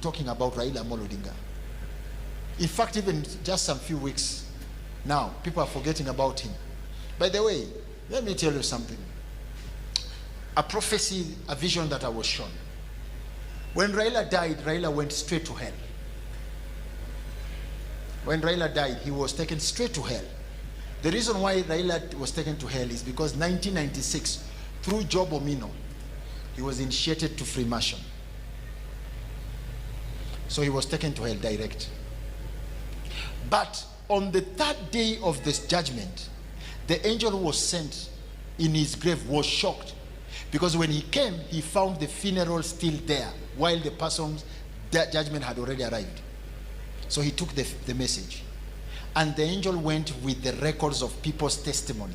talking about Raila Odinga. In fact, even just some few weeks now, people are forgetting about him. By the way, let me tell you something. A prophecy, a vision that I was shown. When Raila died, Raila went straight to hell. When Raila died, he was taken straight to hell. The reason why Raila was taken to hell is because 1996, through Job Omino, he was initiated to Freemason. So he was taken to hell direct. But on the third day of this judgment, the angel who was sent in his grave was shocked, because when he came, he found the funeral still there, while the person's judgment had already arrived. So he took the message. And the angel went with the records of people's testimony.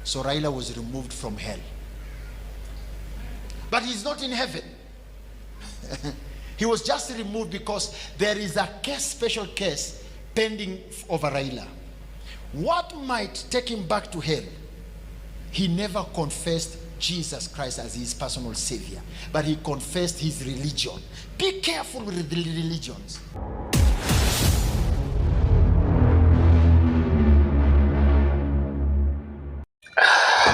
So Raila was removed from hell. But he's not in heaven. He was just removed because there is a case, special case, pending over Raila. What might take him back to hell? He never confessed Jesus Christ as his personal savior, but he confessed his religion. Be careful with the religions.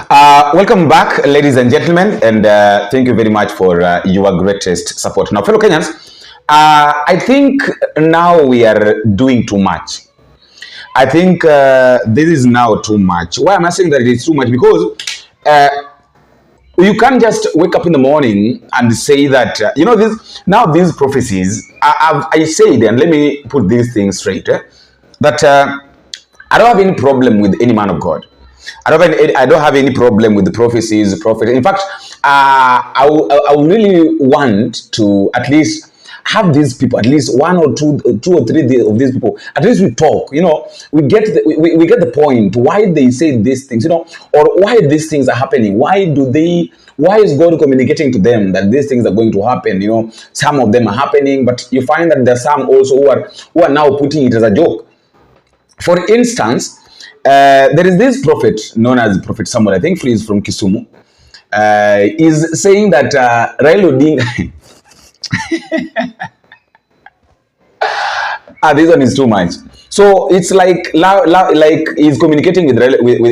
Welcome back, ladies and gentlemen, and thank you very much for your greatest support. Now, fellow Kenyans, I think now we are doing too much. I think this is now too much. Why am I saying that it is too much? Because you can't just wake up in the morning and say that, you know, these prophecies, I said, and let me put these things straight, that I don't have any problem with any man of God. I don't have any problem with the prophecies, In fact, I really want to at least have these people, at least one or two or three of these people, at least we talk, you know, we get the point, why they say these things, you know, or why these things are happening. Why is God communicating to them that these things are going to happen? You know, some of them are happening, but you find that there are some also who are now putting it as a joke. For instance, there is this prophet known as Prophet Samo, I think he is from Kisumu, is saying that Raila Odinga this one is too much. So it's like he's communicating with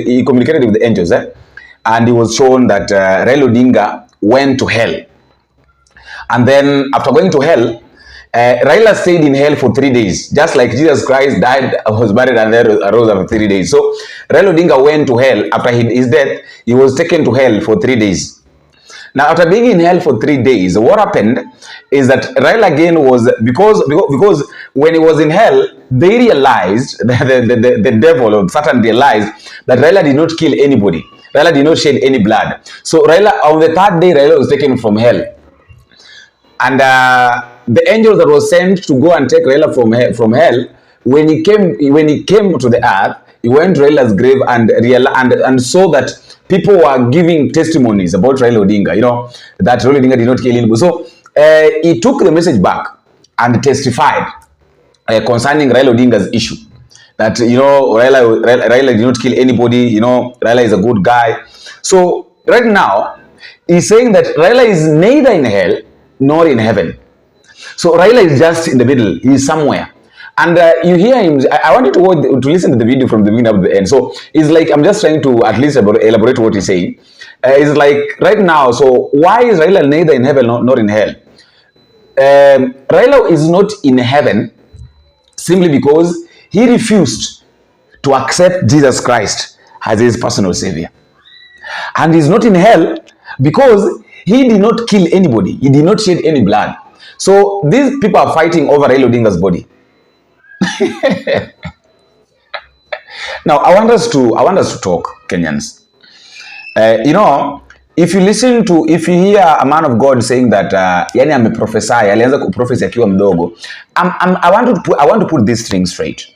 he communicated with the angels, and he was shown that Raila Odinga went to hell, and then after going to hell, Raila stayed in hell for 3 days, just like Jesus Christ died, was buried, and then arose after 3 days. So Raila Odinga went to hell. After his death, he was taken to hell for 3 days. Now, after being in hell for 3 days, what happened is that Raila again was, because when he was in hell, they realized, the devil or Satan realized that Raila did not kill anybody. Raila did not shed any blood. So Raila, on the third day, Raila was taken from hell. And the angel that was sent to go and take Raila from hell, when he came to the earth, he went to Raila's grave and saw that people were giving testimonies about Raila Odinga, you know, that Raila Odinga did not kill anybody. So he took the message back and testified concerning Raila Odinga's issue. That, you know, Raila did not kill anybody, you know, Raila is a good guy. So right now, he's saying that Raila is neither in hell nor in heaven. So Raila is just in the middle. He is somewhere. And you hear him. I want you to listen to the video from the beginning up to the end. So it's like, I'm just trying to at least elaborate what he's saying. It's like right now, so why is Raila neither in heaven nor in hell? Raila is not in heaven simply because he refused to accept Jesus Christ as his personal savior. And he's not in hell because he did not kill anybody. He did not shed any blood. So these people are fighting over Raila Odinga's body. Now, I want us to talk, Kenyans. You know, if you hear a man of God saying that, yani ameprophesy, alianza kuprophesy akiwa mdogo, I want to put this thing straight.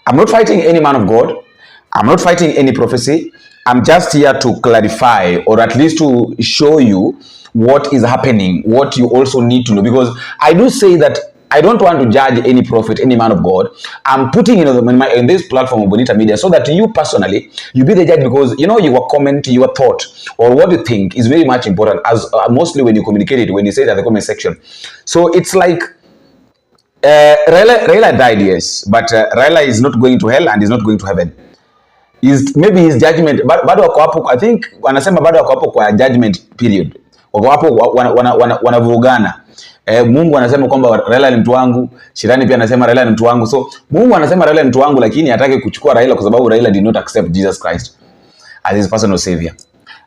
I'm not fighting any man of God. I'm not fighting any prophecy. I'm just here to clarify, or at least to show you what is happening, what you also need to know. Because I do say that I don't want to judge any prophet, any man of God. I'm putting in this platform of Bonita Media so that you personally, you be the judge, because, you know, your comment, your thought, or what you think is very much important, as mostly when you communicate it, when you say it at the comment section. So it's like, Raila died, yes, but Raila is not going to hell and is not going to heaven. Maybe his judgment bado wako hapo. I think wanasema bado wako hapo kwa judgment period, wako hapo wanavurugana. Mungu anasema kwamba Raila ni mtu wangu, Shirani pia anasema Raila ni mtu wangu. So Mungu anasema Raila ni mtu wangu, lakini hataki kuchukua Raila kwa sababu Raila did not accept Jesus Christ as his personal savior.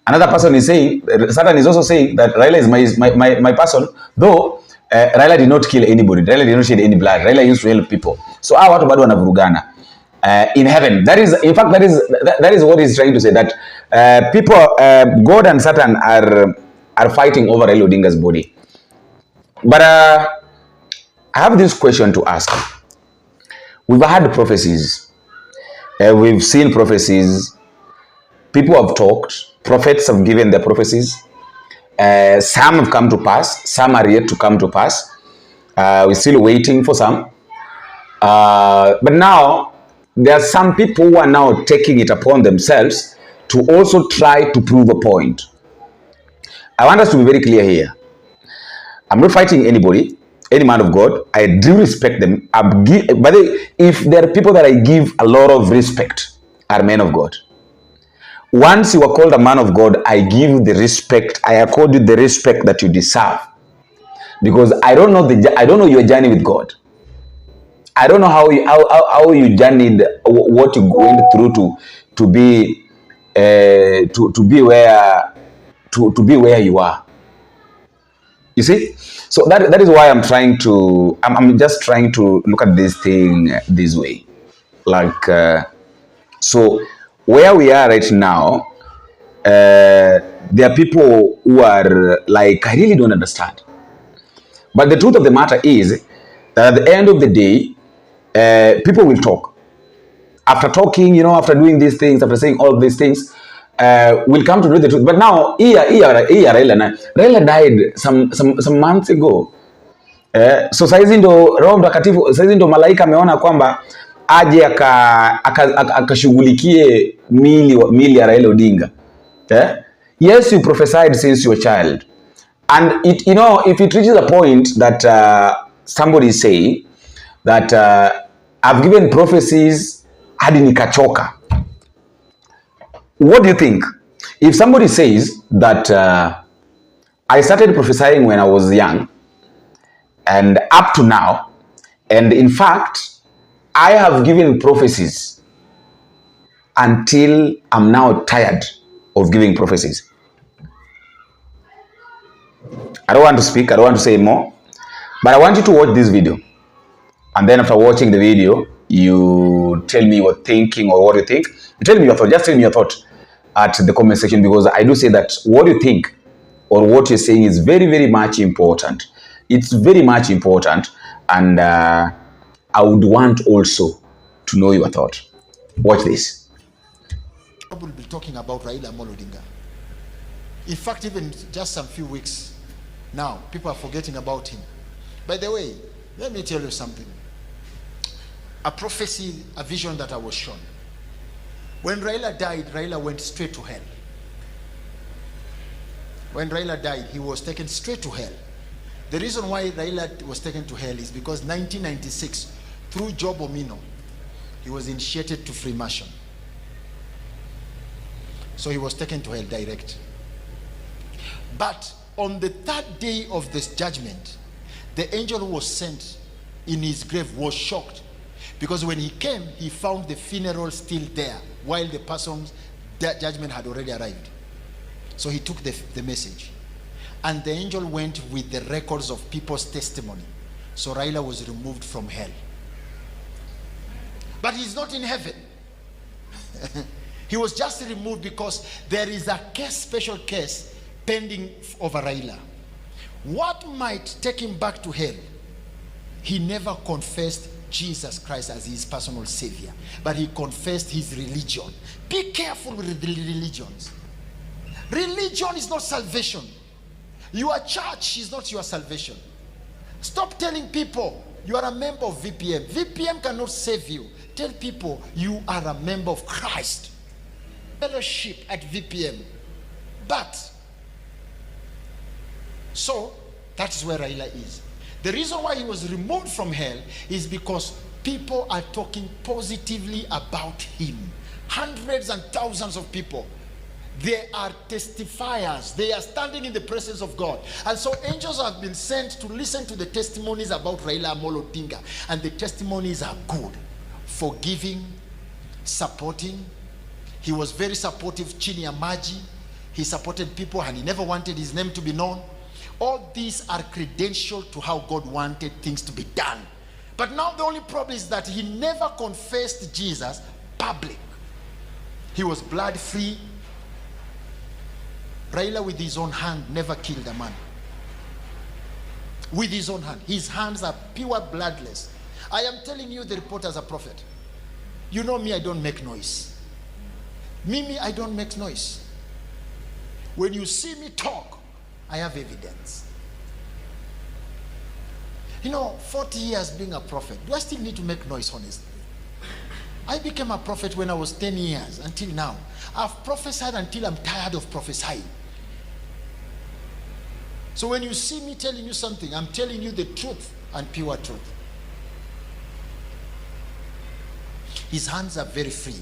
Another person is saying, Satan is also saying that Raila is my person, though Raila did not kill anybody, Raila did not shed any blood, Raila used to help people. So hao watu bado wanavurugana. In heaven, that is what he's trying to say, that people, God and Satan are fighting over Raila Odinga's body. But I have this question to ask. We've had prophecies, we've seen prophecies, people have talked, prophets have given their prophecies, some have come to pass, some are yet to come to pass. We're still waiting for some, but now there are some people who are now taking it upon themselves to also try to prove a point. I want us to be very clear here. I'm not fighting anybody, any man of God. I do respect them. But if there are people that I give a lot of respect, are men of God. Once you are called a man of God, I give the respect. I accord you the respect that you deserve, because I don't know your journey with God. I don't know how you journeyed, what you went through to be where you are. You see, so that is why I'm just trying to look at this thing this way, like so where we are right now. There are people who are like, I really don't understand, but the truth of the matter is that at the end of the day, people will talk. After talking, after doing these things, after saying all of these things, we'll come to know the truth. But now, Raila died some months ago. So saizi ndo Roho Mtakatifu, saizi ndo malaika ameona kwamba aje akashughulikie mili ya Raila Odinga. Yes, you prophesied since you were a child. And if it reaches a point that somebody is saying that I've given prophecies hadi nikachoka. What do you think? If somebody says that I started prophesying when I was young and up to now, and in fact, I have given prophecies until I'm now tired of giving prophecies. I don't want to speak, I don't want to say more, but I want you to watch this video. And then after watching the video, you tell me your thinking or what you think. You tell me your thought. Just tell me your thought at the comment section, because I do say that what you think or what you're saying is very, very much important. It's very much important, and I would want also to know your thought. Watch this. We'll be talking about Raila Odinga. In fact, even just some few weeks now, people are forgetting about him. By the way, let me tell you something. A prophecy, a vision that I was shown. When Raila died, Raila went straight to hell. When Raila died, he was taken straight to hell. The reason why Raila was taken to hell is because 1996, through Job Omino, he was initiated to Freemason. So he was taken to hell direct. But on the third day of this judgment, the angel who was sent in his grave was shocked, because when he came, he found the funeral still there, while the person's judgment had already arrived. So he took the message. And the angel went with the records of people's testimony. So Raila was removed from hell. But he's not in heaven. He was just removed because there is a case, special case, pending over Raila. What might take him back to hell? He never confessed Jesus Christ as his personal savior, but he confessed his religion. Be careful with the religions. Religion is not salvation. Your church is not your salvation. Stop telling people you are a member of VPM. VPM cannot save you. Tell people you are a member of Christ. Fellowship at VPM. But, so, that is where Raila is. The reason why he was removed from hell is because people are talking positively about him. Hundreds and thousands of people. They are testifiers. They are standing in the presence of God. And so angels have been sent to listen to the testimonies about Raila Amolo Odinga. And the testimonies are good. Forgiving, supporting. He was very supportive, chini ya maji. He supported people and he never wanted his name to be known. All these are credential to how God wanted things to be done. But now the only problem is that he never confessed Jesus public. He was blood free. Raila with his own hand never killed a man. With his own hand. His hands are pure bloodless. I am telling you the report as a prophet. You know me, I don't make noise. Mimi, I don't make noise. When you see me talk, I have evidence. You know, 40 years being a prophet, do I still need to make noise, honestly? I became a prophet when I was 10 years until now. I've prophesied until I'm tired of prophesying. So when you see me telling you something, I'm telling you the truth and pure truth. His hands are very free.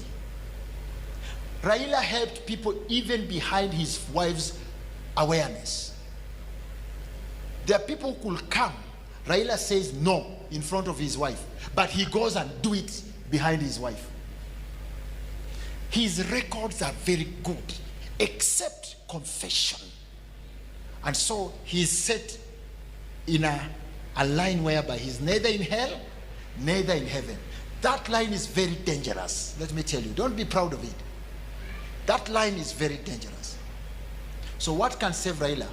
Raila helped people even behind his wife's awareness. There are people who could come. Raila says no in front of his wife, but he goes and do it behind his wife. His records are very good, except confession. And so he's set in a line whereby he's neither in hell, neither in heaven. That line is very dangerous. Let me tell you, don't be proud of it. That line is very dangerous. So what can save Raila?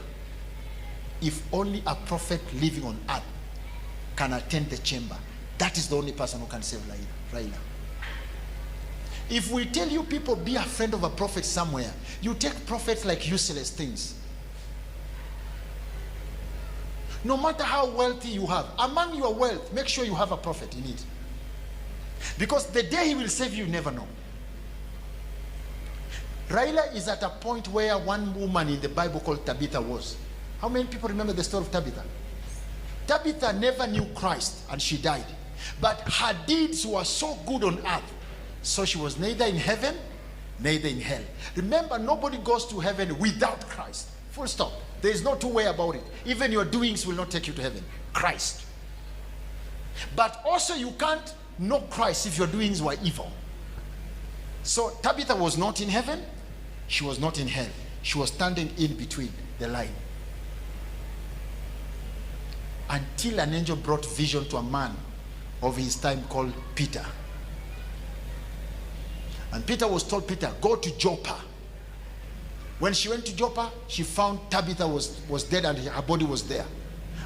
If only a prophet living on earth can attend the chamber. That is the only person who can save Raila. If we tell you people be a friend of a prophet somewhere, you take prophets like useless things. No matter how wealthy you have, among your wealth, make sure you have a prophet in it. Because the day he will save you, you never know. Raila is at a point where one woman in the Bible called Tabitha was. How many people remember the story of Tabitha? Tabitha never knew Christ and she died. But her deeds were so good on earth. So she was neither in heaven, neither in hell. Remember, nobody goes to heaven without Christ. Full stop. There is no two way about it. Even your doings will not take you to heaven. Christ. But also you can't know Christ if your doings were evil. So Tabitha was not in heaven. She was not in hell. She was standing in between the line. Until an angel brought vision to a man of his time called Peter. And Peter was told, Peter, go to Joppa. When she went to Joppa, she found Tabitha was dead and her body was there.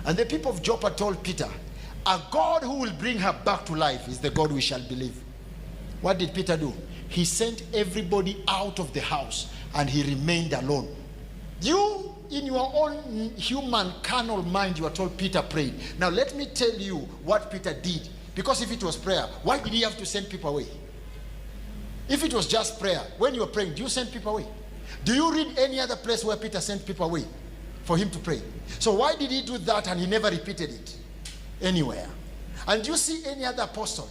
And the people of Joppa told Peter, a God who will bring her back to life is the God we shall believe. What did Peter do? He sent everybody out of the house and he remained alone. You, in your own human carnal mind, you are told Peter prayed. Now let me tell you what Peter did. Because if it was prayer, why did he have to send people away? If it was just prayer, when you were praying, do you send people away? Do you read any other place where Peter sent people away for him to pray? So why did he do that and he never repeated it anywhere? And do you see any other apostle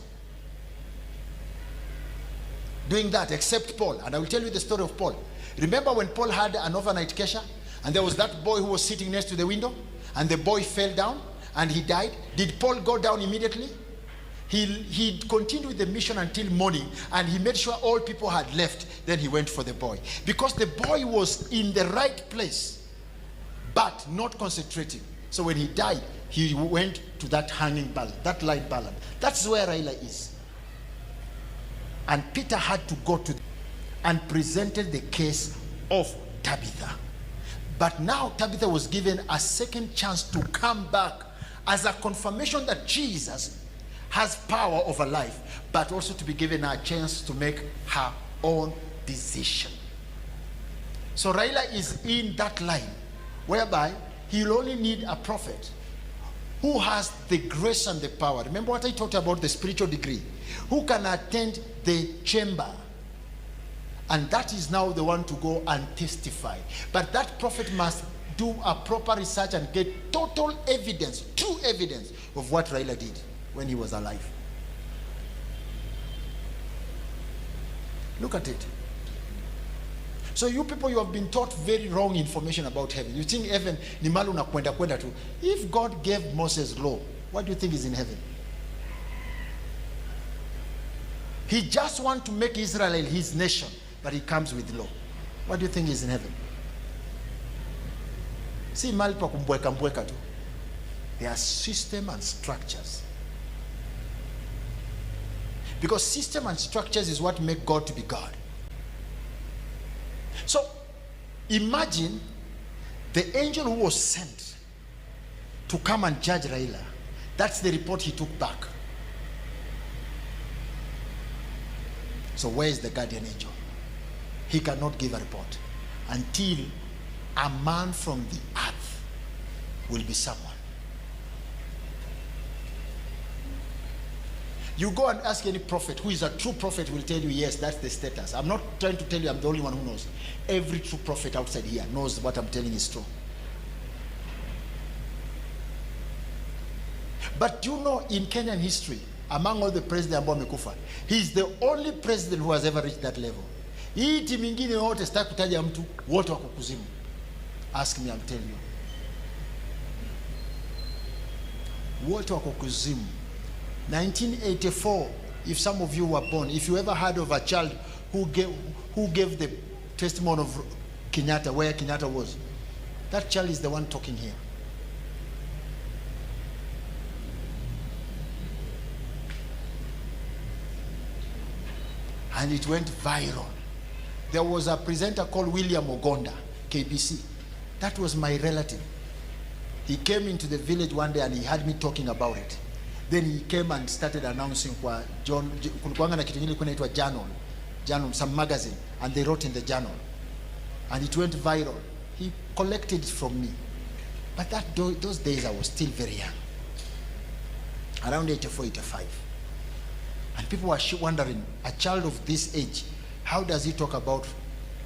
doing that except Paul? And I will tell you the story of Paul. Remember when Paul had an overnight kesha and there was that boy who was sitting next to the window and the boy fell down and he died? Did Paul go down immediately? He continued with the mission until morning and he made sure all people had left. Then he went for the boy. Because the boy was in the right place but not concentrating. So when he died, he went to that hanging ballad, that light ballad. That's where Raila is. And Peter had to go to and presented the case of Tabitha. But now Tabitha was given a second chance to come back as a confirmation that Jesus has power over life, but also to be given a chance to make her own decision. So Raila is in that line whereby he'll only need a prophet who has the grace and the power. Remember what I talked about, the spiritual degree, who can attend the chamber. And that is now the one to go and testify. But that prophet must do a proper research and get total evidence, true evidence of what Raila did when he was alive. Look at it. So you people, you have been taught very wrong information about heaven. You think heaven ni mahali unakwenda kwenda tu. If God gave Moses law, what do you think is in heaven? He just wants to make Israel his nation, but he comes with law. What do you think is in heaven? See, mahali pa kumbweka mbweka tu. There are system and structures. Because system and structures is what make God to be God. So, imagine the angel who was sent to come and judge Raila. That's the report he took back. So where is the guardian angel? He cannot give a report until a man from the earth will be someone. You go and ask any prophet who is a true prophet, will tell you, yes, that's the status. I'm not trying to tell you I'm the only one who knows. Every true prophet outside here knows what I'm telling is true. But do you know, in Kenyan history, among all the presidents ambao wamekufa, he's the only president who has ever reached that level. Hii timu ingine wote sitaki kutaja mtu, wote wako kuzimu. Ask me, I'll tell you. Wote wako kuzimu. 1984, if some of you were born, if you ever heard of a child who gave the testimony of Kenyatta, where Kenyatta was, that child is the one talking here. And it went viral. There was a presenter called William Ogonda, KBC. That was my relative. He came into the village one day and he had me talking about it. Then he came and started announcing kwa John, kulikuwanga na kitu ingine kunaitwa journal, some magazine, and they wrote in the journal. And it went viral. He collected it from me. But those days I was still very young. Around 84, 85. And people were wondering, a child of this age, how does he talk about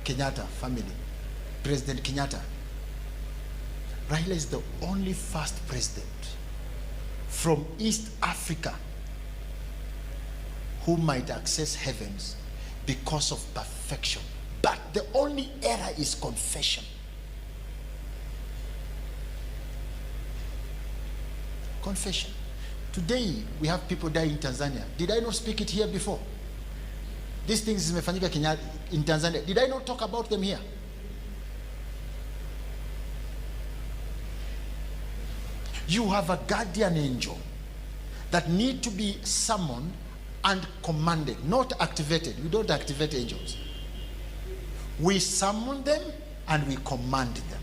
Kenyatta family, President Kenyatta? Raila is the only first president from East Africa who might access heavens because of perfection. But the only error is confession. Confession. Today we have people die in Tanzania. Did I not speak it here before? These things zimefanyika in Tanzania. Did I not talk about them here? You have a guardian angel that need to be summoned and commanded, not activated. We don't activate angels. We summon them and we command them.